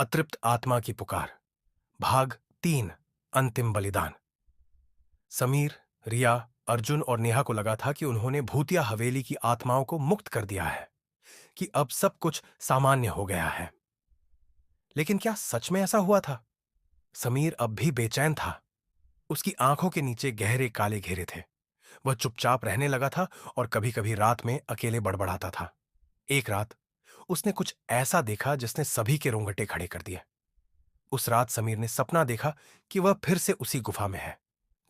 अतृप्त आत्मा की पुकार। भाग 3। अंतिम बलिदान। समीर, रिया, अर्जुन और नेहा को लगा था कि उन्होंने भूतिया हवेली की आत्माओं को मुक्त कर दिया है, कि अब सब कुछ सामान्य हो गया है। लेकिन क्या सच में ऐसा हुआ था? समीर अब भी बेचैन था। उसकी आंखों के नीचे गहरे काले घेरे थे। वह चुपचाप रहने लगा था और कभी कभी रात में अकेले बड़बड़ाता था। एक रात उसने कुछ ऐसा देखा जिसने सभी के रोंगटे खड़े कर दिए। उस रात समीर ने सपना देखा कि वह फिर से उसी गुफा में है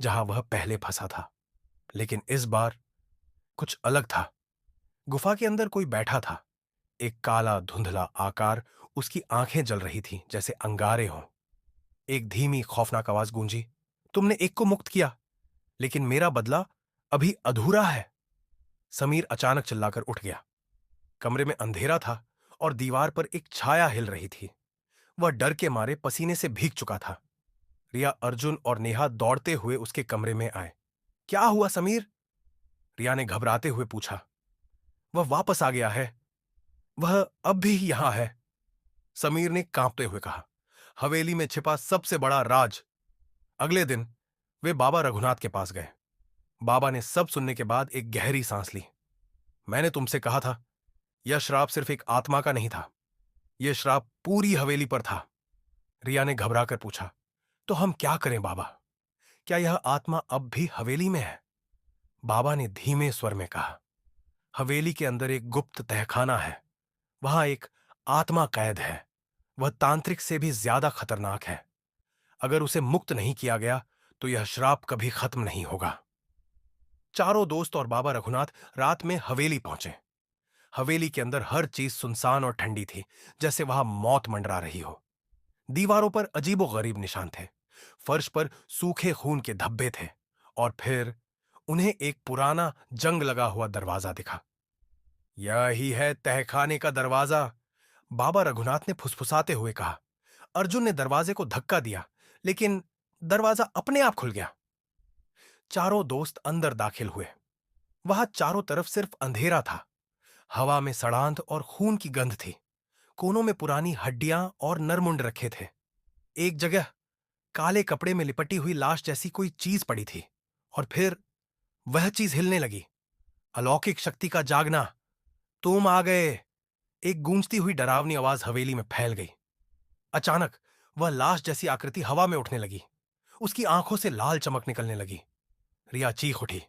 जहां वह पहले फंसा था। लेकिन इस बार कुछ अलग था। गुफा के अंदर कोई बैठा था। एक काला धुंधला आकार। उसकी आंखें जल रही थीं जैसे अंगारे हों। एक धीमी खौफनाक आवाज गूंजी, तुमने एक को मुक्त किया, लेकिन मेरा बदला अभी अधूरा है। समीर अचानक चिल्लाकर उठ गया। कमरे में अंधेरा था और दीवार पर एक छाया हिल रही थी। वह डर के मारे पसीने से भीग चुका था। रिया, अर्जुन और नेहा दौड़ते हुए उसके कमरे में आए। क्या हुआ समीर? रिया ने घबराते हुए पूछा। वह वापस आ गया है। वह अब भी यहां है, समीर ने कांपते हुए कहा। हवेली में छिपा सबसे बड़ा राज। अगले दिन वे बाबा रघुनाथ के पास गए। बाबा ने सब सुनने के बाद एक गहरी सांस ली। मैंने तुमसे कहा था, यह श्राप सिर्फ एक आत्मा का नहीं था, यह श्राप पूरी हवेली पर था। रिया ने घबराकर पूछा, तो हम क्या करें बाबा? क्या यह आत्मा अब भी हवेली में है? बाबा ने धीमे स्वर में कहा, हवेली के अंदर एक गुप्त तहखाना है। वहां एक आत्मा कैद है। वह तांत्रिक से भी ज्यादा खतरनाक है। अगर उसे मुक्त नहीं किया गया तो यह श्राप कभी खत्म नहीं होगा। चारों दोस्त और बाबा रघुनाथ रात में हवेली पहुंचे। हवेली के अंदर हर चीज सुनसान और ठंडी थी, जैसे वहां मौत मंडरा रही हो। दीवारों पर अजीबोगरीब निशान थे। फर्श पर सूखे खून के धब्बे थे। और फिर उन्हें एक पुराना जंग लगा हुआ दरवाजा दिखा। यही है तहखाने का दरवाजा, बाबा रघुनाथ ने फुसफुसाते हुए कहा। अर्जुन ने दरवाजे को धक्का दिया, लेकिन दरवाजा अपने आप खुल गया। चारों दोस्त अंदर दाखिल हुए। वहां चारों तरफ सिर्फ अंधेरा था। हवा में सड़ांध और खून की गंध थी। कोनों में पुरानी हड्डियां और नरमुंड रखे थे। एक जगह काले कपड़े में लिपटी हुई लाश जैसी कोई चीज पड़ी थी। और फिर वह चीज हिलने लगी। अलौकिक शक्ति का जागना। तुम आ गए। एक गूंजती हुई डरावनी आवाज हवेली में फैल गई। अचानक वह लाश जैसी आकृति हवा में उठने लगी। उसकी आंखों से लाल चमक निकलने लगी। रिया चीख उठी,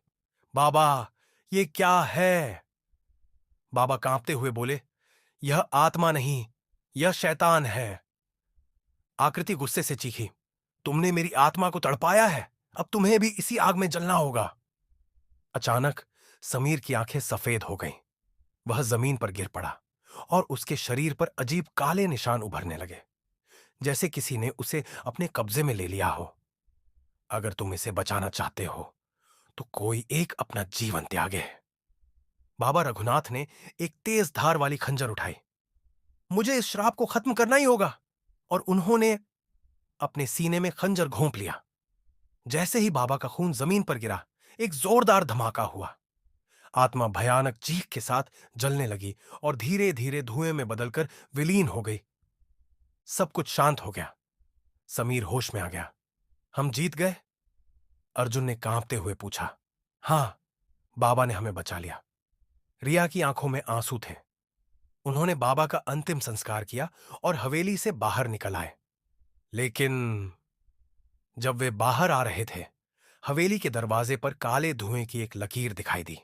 बाबा, ये क्या है? बाबा कांपते हुए बोले, यह आत्मा नहीं, यह शैतान है। आकृति गुस्से से चीखी, तुमने मेरी आत्मा को तड़पाया है, अब तुम्हें भी इसी आग में जलना होगा। अचानक समीर की आंखें सफेद हो गईं। वह जमीन पर गिर पड़ा और उसके शरीर पर अजीब काले निशान उभरने लगे, जैसे किसी ने उसे अपने कब्जे में ले लिया हो। अगर तुम इसे बचाना चाहते हो तो कोई एक अपना जीवन त्यागे। बाबा रघुनाथ ने एक तेज धार वाली खंजर उठाई। मुझे इस श्राप को खत्म करना ही होगा। और उन्होंने अपने सीने में खंजर घोंप लिया। जैसे ही बाबा का खून जमीन पर गिरा, एक जोरदार धमाका हुआ। आत्मा भयानक चीख के साथ जलने लगी और धीरे धीरे धुएं में बदलकर विलीन हो गई। सब कुछ शांत हो गया। समीर होश में आ गया। हम जीत गए? अर्जुन ने कांपते हुए पूछा। हां, बाबा ने हमें बचा लिया। रिया की आंखों में आंसू थे। उन्होंने बाबा का अंतिम संस्कार किया और हवेली से बाहर निकल आए। लेकिन जब वे बाहर आ रहे थे, हवेली के दरवाजे पर काले धुएं की एक लकीर दिखाई दी।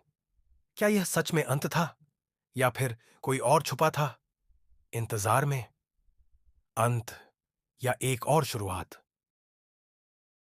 क्या यह सच में अंत था, या फिर कोई और छुपा था? इंतजार में अंत, या एक और शुरुआत?